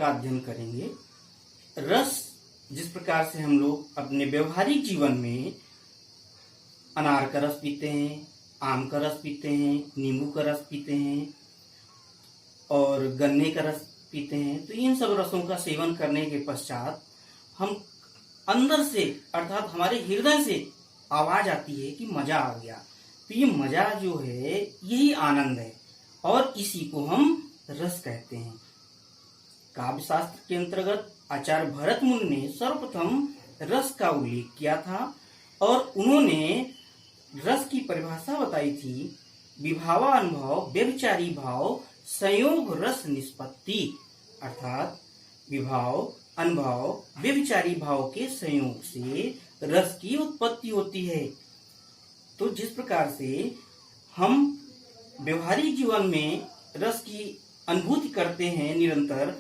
का अध्ययन करेंगे। रस जिस प्रकार से हम लोग अपने व्यवहारिक जीवन में अनार का रस पीते हैं, आम का रस पीते हैं, नींबू का रस पीते हैं और गन्ने का रस पीते हैं, तो इन सब रसों का सेवन करने के पश्चात हम अंदर से अर्थात हमारे हृदय से आवाज आती है कि मजा आ गया। तो ये मजा जो है यही आनंद है और इसी को हम रस कहते हैं। काव्य शास्त्र के अंतर्गत आचार्य भरत मुनि ने सर्वप्रथम रस का उल्लेख किया था और उन्होंने रस की परिभाषा बताई थी, विभावा अनुभव व्यभिचारी भाव संयोग रस निष्पत्ति, अर्थात विभाव अनुभव व्यभिचारी भाव के संयोग से रस की उत्पत्ति होती है। तो जिस प्रकार से हम व्यवहारिक जीवन में रस की अनुभूति करते हैं निरंतर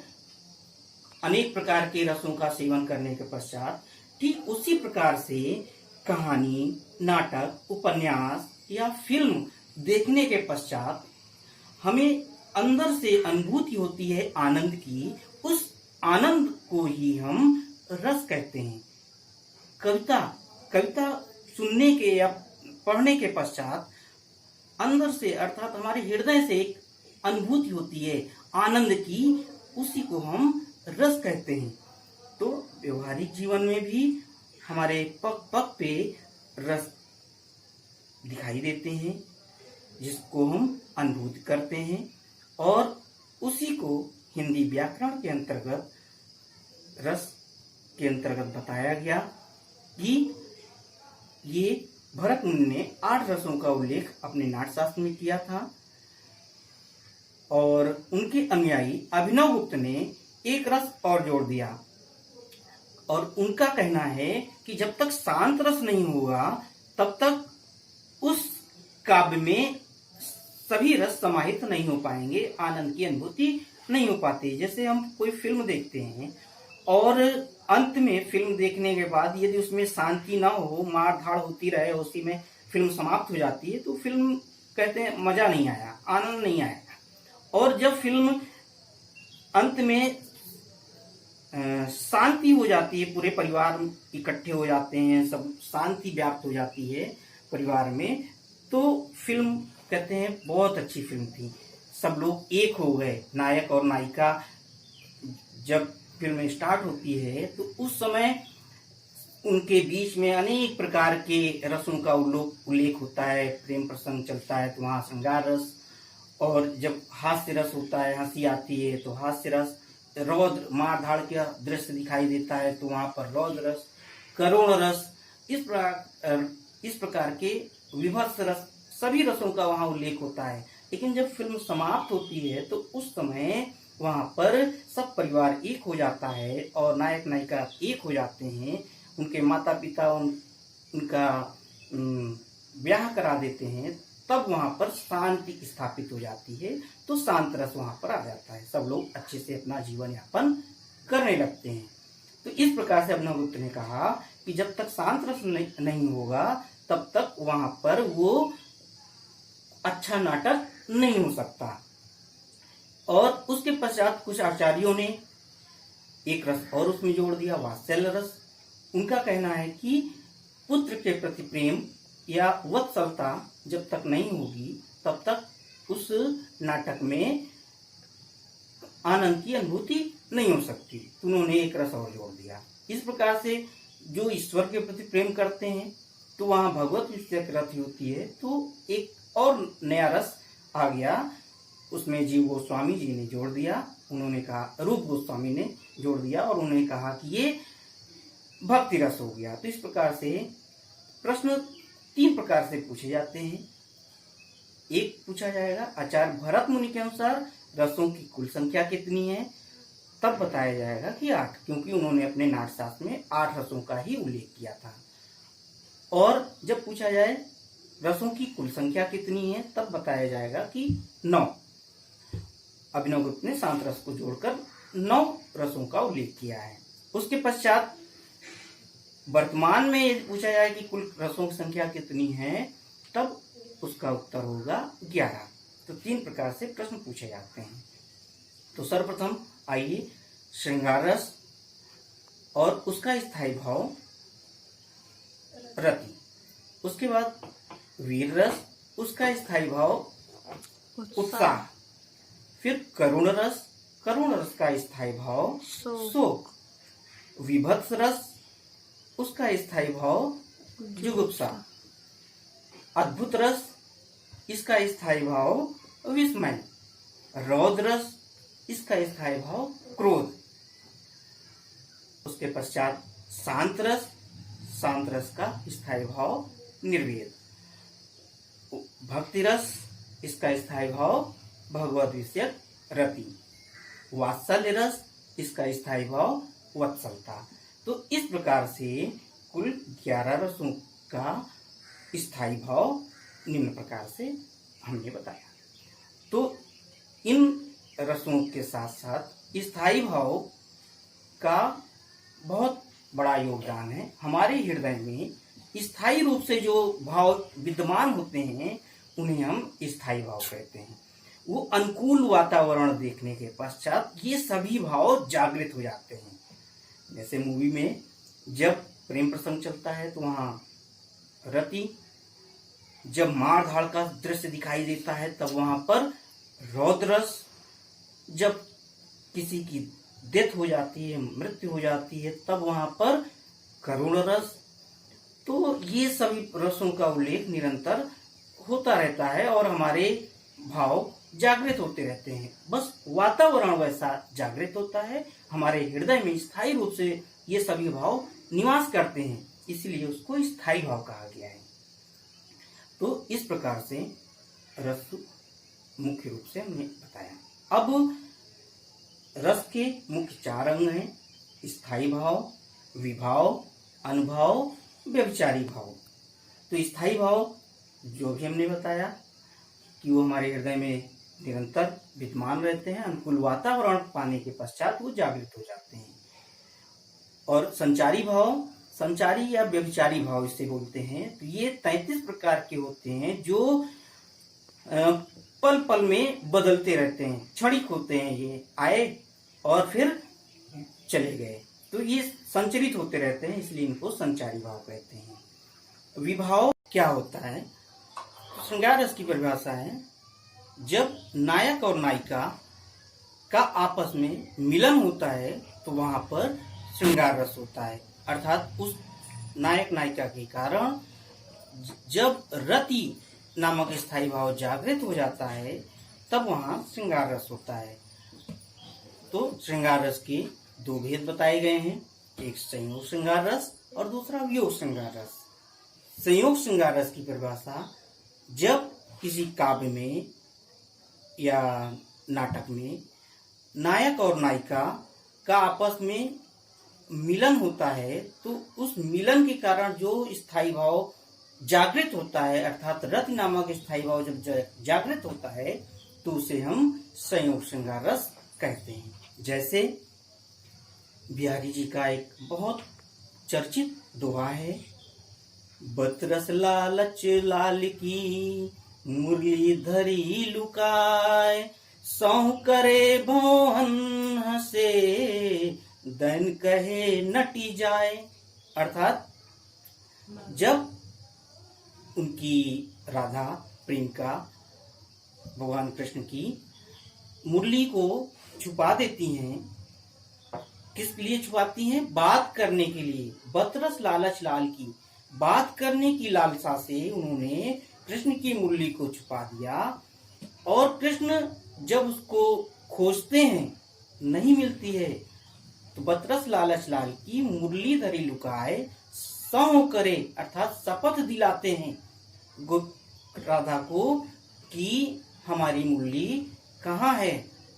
अनेक प्रकार के रसों का सेवन करने के पश्चात, ठीक उसी प्रकार से कहानी, नाटक, उपन्यास या फिल्म देखने के पश्चात हमें अंदर से अनुभूति होती है आनंद की। उस आनंद को ही हम रस कहते हैं। कविता सुनने के या पढ़ने के पश्चात अंदर से अर्थात हमारे हृदय से एक अनुभूति होती है आनंद की, उसी को हम रस कहते हैं। तो व्यवहारिक जीवन में भी हमारे पग पग पे रस दिखाई देते हैं जिसको हम अनुभूति करते हैं और उसी को हिंदी व्याकरण के अंतर्गत रस के अंतर्गत बताया गया कि ये भरत मुनि ने 8 रसों का उल्लेख अपने नाट्यशास्त्र में किया था और उनके अनुयायी अभिनव गुप्त ने एक रस और जोड़ दिया और उनका कहना है कि जब तक शांत रस नहीं होगा तब तक उस काव्य में सभी रस समाहित नहीं हो पाएंगे, आनंद की अनुभूति नहीं हो पाती। जैसे हम कोई फिल्म देखते हैं और अंत में फिल्म देखने के बाद यदि उसमें शांति ना हो, मार धाड़ होती रहे, उसी में फिल्म समाप्त हो जाती है, तो फिल्म कहते हैं मजा नहीं आया, आनंद नहीं आया। और जब फिल्म अंत में शांति हो जाती है, पूरे परिवार इकट्ठे हो जाते हैं, सब शांति व्याप्त हो जाती है परिवार में, तो फिल्म कहते हैं बहुत अच्छी फिल्म थी, सब लोग एक हो गए। नायक और नायिका जब फिल्म स्टार्ट होती है तो उस समय उनके बीच में अनेक प्रकार के रसों का उल्लेख होता है। प्रेम प्रसंग चलता है तो वहाँ श्रृंगार रस, और जब हास्य रस होता है, हंसी आती है तो हास्य रस, रौद्र मार धाड़ का दृश्य दिखाई देता है तो वहाँ पर रौद्र रस, करुण रस, इस प्रकार के विभत्स रस, सभी रसों का वहाँ उल्लेख होता है। लेकिन जब फिल्म समाप्त होती है तो उस समय वहाँ पर सब परिवार एक हो जाता है और नायक नायिका एक हो जाते हैं, उनके माता पिता उनका ब्याह करा देते हैं, तब वहाँ पर शांति स्थापित हो जाती है, तो शांत रस वहाँ पर आ जाता है, सब लोग अच्छे से अपना जीवन यापन करने लगते हैं। तो इस प्रकार से अभिनव गुप्त ने कहा कि जब तक शांत रस नहीं होगा तब तक वहाँ पर वो अच्छा नाटक नहीं हो सकता। और उसके पश्चात कुछ आचार्यों ने एक रस और उसमें जोड़ दिया, वात्सल्य रस। उनका कहना है कि पुत्र के प्रति प्रेम या वत्सलता जब तक नहीं होगी तब तक उस नाटक में आनंद की अनुभूति नहीं हो सकती। तो उन्होंने एक रस और जोड़ दिया। इस प्रकार से जो ईश्वर के प्रति प्रेम करते हैं तो वहाँ भगवत विषयक रस होती है, तो एक और नया रस आ गया, उसमें जीव गोस्वामी जी ने जोड़ दिया। उन्होंने कहा, रूप गोस्वामी ने जोड़ दिया और उन्होंने कहा कि ये भक्ति रस हो गया। तो इस प्रकार से प्रश्न 3 प्रकार से पूछे जाते हैं। एक पूछा जाएगा आचार्य भरत मुनि के अनुसार रसों की कुल संख्या कितनी है, तब बताया जाएगा कि 8, क्योंकि उन्होंने अपने नाट्यशास्त्र में 8 रसों का ही उल्लेख किया था। और जब पूछा जाए रसों की कुल संख्या कितनी है, तब बताया जाएगा कि 9। अभिनव गुप्त ने शांत रस को जोड़कर 9 रसों का उल्लेख किया है। उसके पश्चात वर्तमान में यदि पूछा जाए कि कुल रसों की संख्या कितनी है, तब उसका उत्तर होगा 11। तो 3 प्रकार से प्रश्न पूछे जाते हैं। तो सर्वप्रथम आइए श्रृंगार रस और उसका स्थायी भाव रति। उसके बाद वीर रस, उसका स्थायी भाव उत्साह। फिर करुण रस, करुण रस का स्थायी भाव शोक। विभत्स रस, उसका स्थायी भाव जुगुप्सा। अद्भुत रस, इसका स्थायी भाव विस्मय। रौद्र रस, इसका स्थायी भाव क्रोध। उसके पश्चात शांत रस, शांत रस का स्थायी भाव निर्वेद। भक्ति रस, इसका स्थायी भाव भगवद विषयक रति। वात्सल्य रस, इसका स्थायी भाव वत्सलता। तो इस प्रकार से कुल 11 रसों का स्थायी भाव निम्न प्रकार से हमने बताया। तो इन रसों के साथ साथ स्थायी भाव का बहुत बड़ा योगदान है। हमारे हृदय में स्थायी रूप से जो भाव विद्यमान होते हैं उन्हें हम स्थायी भाव कहते हैं। वो अनुकूल वातावरण देखने के पश्चात ये सभी भाव जागृत हो जाते हैं। जैसे मूवी में जब प्रेम प्रसंग चलता है तो वहाँ रति, जब मार धाड़ का दृश्य दिखाई देता है तब वहां पर रौद्र रस, जब किसी की डेथ हो जाती है, मृत्यु हो जाती है, तब वहां पर करुण रस। तो ये सभी रसों का उल्लेख निरंतर होता रहता है और हमारे भाव जागृत होते रहते हैं। बस वातावरण वैसा जागृत होता है, हमारे हृदय में स्थायी रूप से ये सभी भाव निवास करते हैं, इसलिए उसको स्थायी भाव कहा गया है। तो इस प्रकार से रस मुख्य रूप से हमने बताया। अब रस के मुख्य 4 अंग हैं: स्थायी भाव, विभाव, अनुभाव, व्यभिचारी भाव। तो स्थायी भाव जो भी हमने बताया कि वो हमारे हृदय में निरंतर विद्यमान रहते हैं, अनुकूल वातावरण पाने के पश्चात वो जागृत हो जाते हैं। और संचारी भाव, संचारी या व्यभिचारी भाव इसे बोलते हैं। तो ये 33 प्रकार के होते हैं जो पल पल में बदलते रहते हैं, क्षणिक होते हैं। ये आए और फिर चले गए, तो ये संचरित होते रहते हैं, इसलिए इनको संचारी भाव कहते हैं। विभाव क्या होता है? श्रृंगार रस की परिभाषा है, जब नायक और नायिका का आपस में मिलन होता है तो वहां पर श्रृंगार रस होता है। अर्थात उस नायक नायिका के कारण जब रति नामक स्थायी भाव जागृत हो जाता है तब वहां श्रृंगार रस होता है। तो श्रृंगार रस के 2 भेद बताए गए हैं, एक संयोग श्रृंगार रस और दूसरा वियोग श्रृंगार रस। संयोग श्रृंगार रस की परिभाषा, जब किसी काव्य में या नाटक में नायक और नायिका का आपस में मिलन होता है तो उस मिलन के कारण जो स्थायी भाव जागृत होता है, अर्थात रति नामक स्थायी भाव जब जागृत होता है तो उसे हम संयोग श्रृंगार रस कहते हैं। जैसे बिहारी जी का एक बहुत चर्चित दोहा है, बतरस लालच लाल की मुरली धरी लुकाए, सौं करे भौहन हंसे दैन कहे नटी जाए। अर्थात जब उनकी राधा प्रेमिका भगवान कृष्ण की मुरली को छुपा देती हैं, किस लिए छुपाती हैं? बात करने के लिए। बतरस लालच लाल की, बात करने की लालसा से उन्होंने कृष्ण की मुरली को छुपा दिया और कृष्ण जब उसको खोजते हैं नहीं मिलती है तो बतरस लालच लाल की मुरली धरी लुकाए, सौं करे अर्थात शपथ दिलाते हैं राधा को कि हमारी मुरली कहाँ है।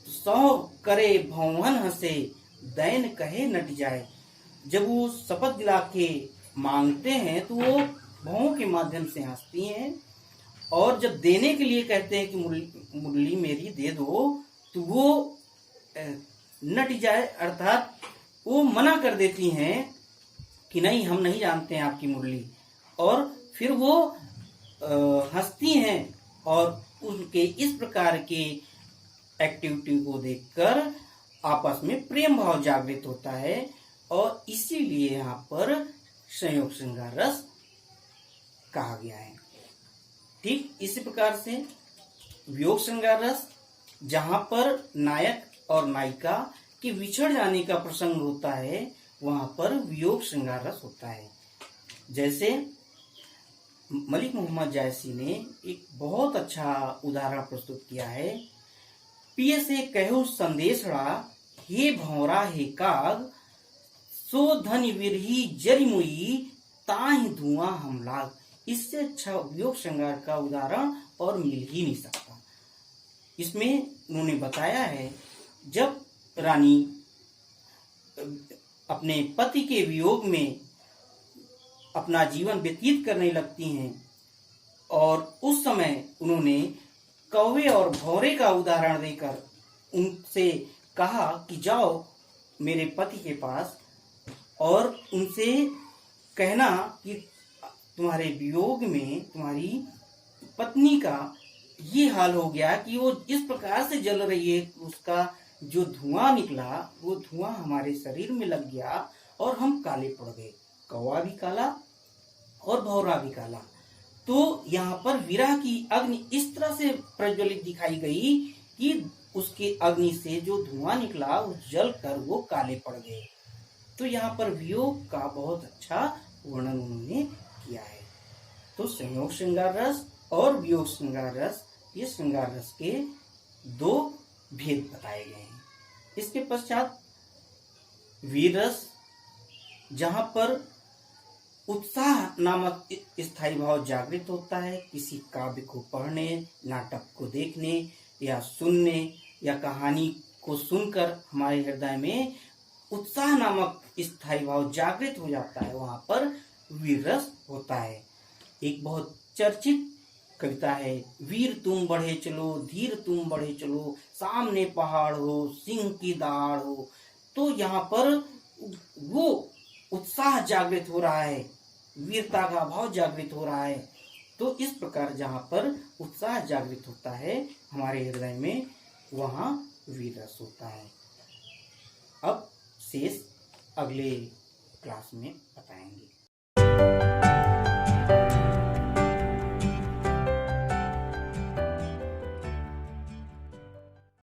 सौं करे भौवन हंसे दैन कहे नट जाए। जब वो शपथ दिला के मांगते हैं तो वो भौं के माध्यम से हंसती हैं और जब देने के लिए कहते हैं कि मुरली मेरी दे दो तो वो नट जाए, अर्थात वो मना कर देती हैं कि नहीं, हम नहीं जानते हैं आपकी मुरली। और फिर वो हंसती हैं और उनके इस प्रकार के एक्टिविटी को देखकर आपस में प्रेम भाव जागृत होता है और इसीलिए यहाँ पर संयोग श्रृंगार रस कहा गया है। ठीक इसी प्रकार से वियोग श्रृंगार रस, जहां पर नायक और नायिका के बिछड़ जाने का प्रसंग होता है, वहां पर वियोग श्रृंगार रस होता है। जैसे मलिक मोहम्मद जायसी ने एक बहुत अच्छा उदाहरण प्रस्तुत किया है। पिय से कहो संदेशड़ा, हे भौरा हे काग, सो धन विरही जरिमुई, ताहि धुआं हम लाग। इससे अच्छा वियोग श्रृंगार का उदाहरण और मिल ही नहीं सकता। इसमें उन्होंने बताया है, जब रानी अपने पति के वियोग में अपना जीवन व्यतीत करने लगती हैं और उस समय उन्होंने कौवे और भौरे का उदाहरण देकर उनसे कहा कि जाओ मेरे पति के पास और उनसे कहना कि तुम्हारे वियोग में तुम्हारी पत्नी का ये हाल हो गया कि वो इस प्रकार से जल रही है, उसका जो धुआं निकला वो धुआं हमारे शरीर में लग गया और हम काले पड़ गए। कौवा भी काला और भौरा भी काला। तो यहाँ पर विरह की अग्नि इस तरह से प्रज्वलित दिखाई गई कि उसके अग्नि से जो धुआं निकला वो जल कर वो काले पड़ गए। तो यहाँ पर वियोग का बहुत अच्छा वर्णन उन्होंने किया है। तो संयोग श्रृंगार रस और वियोग श्रृंगार रस, ये श्रृंगार रस के दो भेद बताए गए हैं। इसके पश्चात वीर रस, जहां पर उत्साह नामक स्थायी भाव जागृत होता है। किसी काव्य को पढ़ने, नाटक को देखने या सुनने या कहानी को सुनकर हमारे हृदय में उत्साह नामक स्थायी भाव जागृत हो जाता है, वहां पर वीर रस होता है। एक बहुत चर्चित कविता है, वीर तुम बढ़े चलो, धीर तुम बढ़े चलो, सामने पहाड़ हो, सिंह की दाढ़ हो। तो यहाँ पर वो उत्साह जागृत हो रहा है, वीरता का भाव जागृत हो रहा है। तो इस प्रकार जहाँ पर उत्साह जागृत होता है हमारे हृदय में, वहाँ वीर रस होता है। अब शेष अगले क्लास में